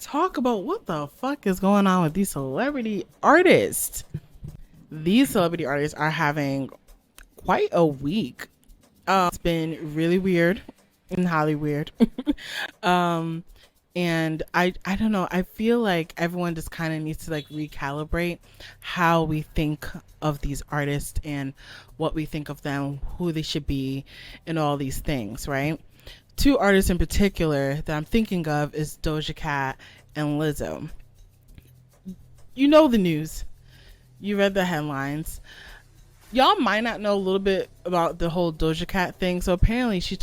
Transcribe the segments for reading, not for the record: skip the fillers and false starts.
talk about what the fuck is going on with these celebrity artists. These celebrity artists are having quite a week. It's been really weird and highly weird. um, and I don't know. I feel like everyone just kind of needs to like recalibrate how we think of these artists and what we think of them, who they should be, and all these things, right? Two artists in particular that I'm thinking of is Doja Cat and Lizzo. You know the news. You read the headlines. Y'all might not know a little bit about the whole Doja Cat thing. So apparently she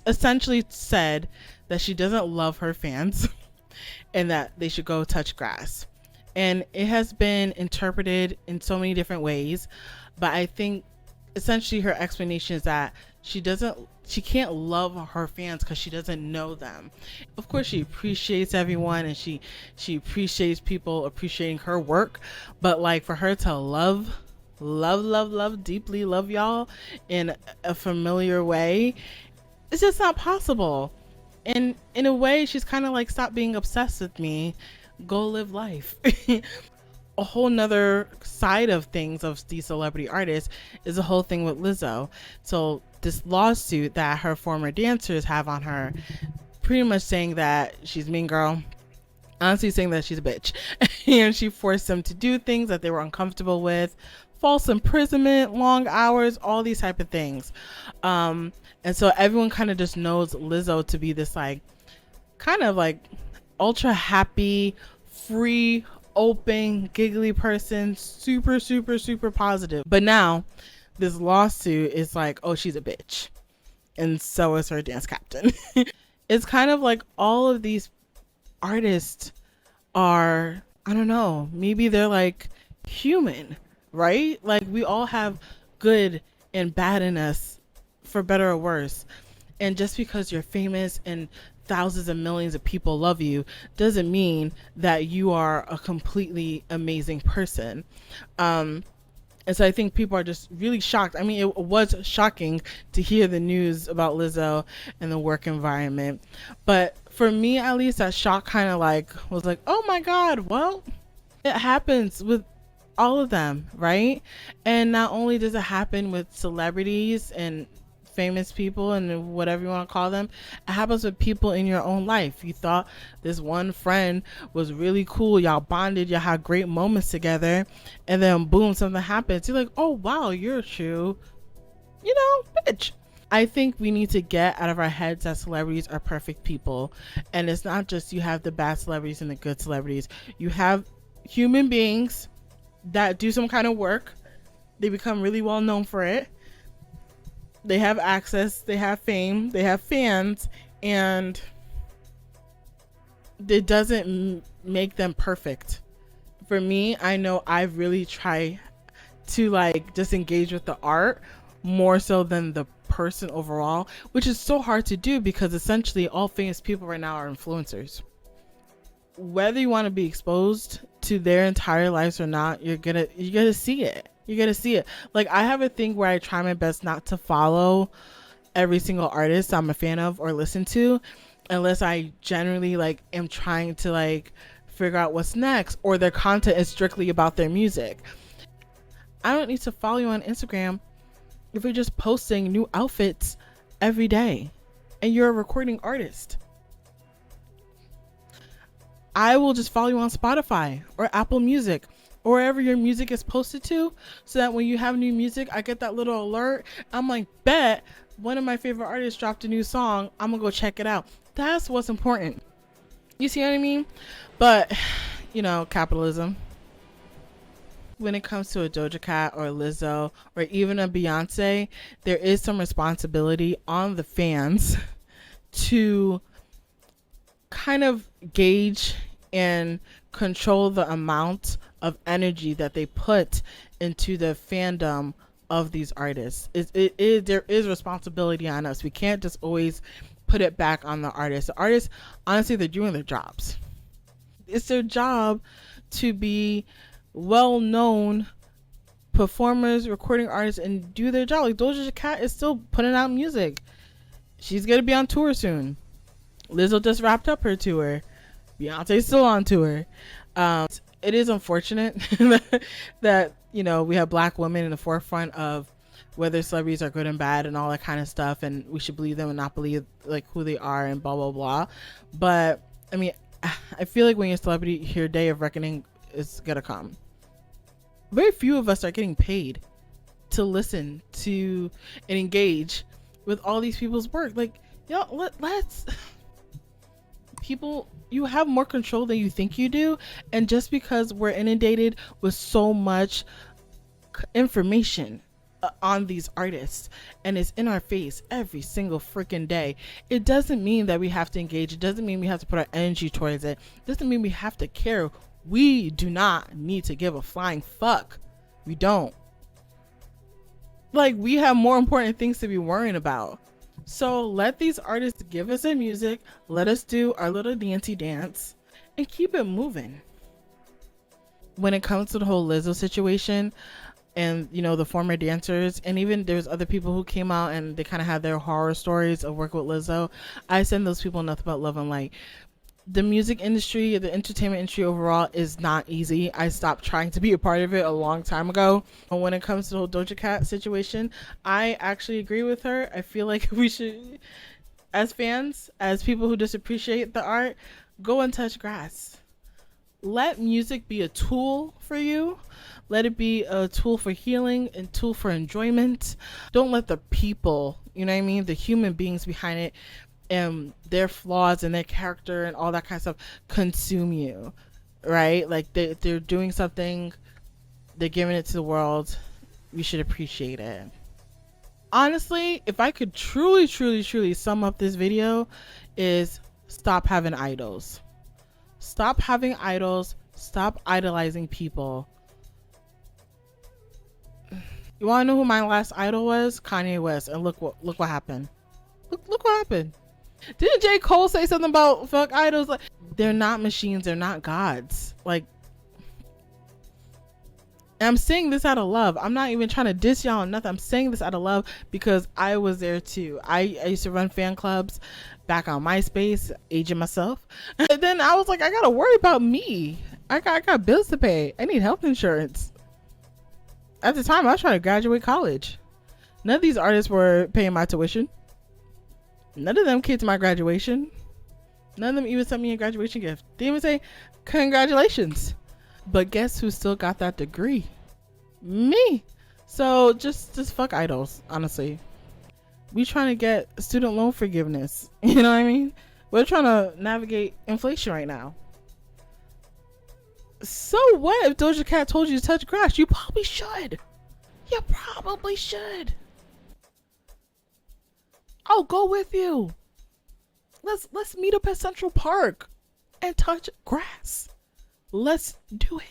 essentially said that she doesn't love her fans and that they should go touch grass. And it has been interpreted in so many different ways, but I think essentially her explanation is that she can't love her fans because she doesn't know them. Of course she appreciates everyone and she appreciates people appreciating her work, but like for her to love deeply love y'all in a familiar way, it's just not possible. And in a way she's kind of like, stop being obsessed with me, go live life. A whole nother side of things of these celebrity artists is the whole thing with Lizzo. So this lawsuit that her former dancers have on her, pretty much saying that she's a mean girl, honestly saying that she's a bitch, and she forced them to do things that they were uncomfortable with, false imprisonment, long hours, all these type of things. And so everyone kind of just knows Lizzo to be this like kind of like ultra happy, free, open, giggly person, super positive. But now this lawsuit is like, oh, she's a bitch, and so is her dance captain. It's kind of like all of these artists are, I don't know, maybe they're like human, right? Like we all have good and bad in us, for better or worse. And just because you're famous and thousands of millions of people love you doesn't mean that you are a completely amazing person. And so I think people are just really shocked. I mean, it was shocking to hear the news about Lizzo and the work environment. But for me, at least, that shock kind of like was like, oh my God, well, it happens with all of them, right? And not only does it happen with celebrities and famous people and whatever you want to call them, it happens with people in your own life. You thought this one friend was really cool, y'all bonded, y'all had great moments together, and then boom, something happens. You're like, oh wow, you're true, bitch. I think we need to get out of our heads that celebrities are perfect people. And it's not just you have the bad celebrities and the good celebrities. You have human beings that do some kind of work, they become really well known for it, they have access, they have fame, they have fans, and it doesn't make them perfect. For me, I know I really try to like just engage with the art more so than the person overall, which is so hard to do because essentially all famous people right now are influencers. Whether you want to be exposed to their entire lives or not, you're gonna see it. You're gonna see it. Like I have a thing where I try my best not to follow every single artist I'm a fan of or listen to, unless I generally like am trying to like figure out what's next or their content is strictly about their music. I don't need to follow you on Instagram if you're just posting new outfits every day and you're a recording artist. I will just follow you on Spotify or Apple Music or wherever your music is posted to, so that when you have new music, I get that little alert. I'm like, bet one of my favorite artists dropped a new song, I'm gonna go check it out. That's what's important. You see what I mean? But capitalism. When it comes to a Doja Cat or a Lizzo or even a Beyonce, there is some responsibility on the fans to kind of gauge and control the amount of energy that they put into the fandom of these artists. There is responsibility on us. We can't just always put it back on the artists. The artists, honestly, they're doing their jobs. It's their job to be well-known performers, recording artists, and do their job. Like Doja Cat is still putting out music. She's gonna be on tour soon. Lizzo just wrapped up her tour. Beyonce's still on tour. It is unfortunate that, you know, we have black women in the forefront of whether celebrities are good and bad and all that kind of stuff, and we should believe them and not believe like who they are and blah blah blah. But I mean, I feel like when you're a celebrity, your day of reckoning is gonna come. Very few of us are getting paid to listen to and engage with all these people's work. Like, let's people, you have more control than you think you do, and just because we're inundated with so much information on these artists and it's in our face every single freaking day, it doesn't mean that we have to engage. It doesn't mean we have to put our energy towards it. It doesn't mean we have to care. We do not need to give a flying fuck. We don't. Like, we have more important things to be worrying about. So let these artists give us their music, let us do our little dancey dance, and keep it moving. When it comes to the whole Lizzo situation, and you know, the former dancers, and even there's other people who came out and they kind of had their horror stories of work with Lizzo, I send those people nothing but love and light. The music industry, the entertainment industry overall is not easy. I stopped trying to be a part of it a long time ago. But when it comes to the whole Doja Cat situation, I actually agree with her. I feel like we should, as fans, as people who just appreciate the art, go and touch grass. Let music be a tool for you. Let it be a tool for healing and tool for enjoyment. Don't let the people, you know what I mean, the human beings behind it and their flaws and their character and all that kind of stuff consume you, right? Like they're doing something, they're giving it to the world. We should appreciate it. Honestly, if I could truly sum up this video, is stop having idols. Stop having idols. Stop idolizing people. You want to know who my last idol was? Kanye West. And look what happened. Look what happened. Didn't J. Cole say something about fuck idols? Like, they're not machines. They're not gods. Like, and I'm saying this out of love. I'm not even trying to diss y'all or nothing. I'm saying this out of love because I was there too. I used to run fan clubs back on MySpace, aging myself. And then I was like, I gotta worry about me. I got bills to pay. I need health insurance. At the time, I was trying to graduate college. None of these artists were paying my tuition. None of them came to my graduation. None of them even sent me a graduation gift. They didn't even say congratulations. But guess who still got that degree? Me. So just fuck idols, honestly. We trying to get student loan forgiveness. You know what I mean? We're trying to navigate inflation right now. So what if Doja Cat told you to touch grass? You probably should. You probably should. I'll go with you. Let's meet up at Central Park and touch grass. Let's do it.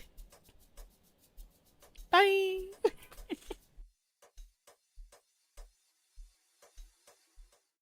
Bye.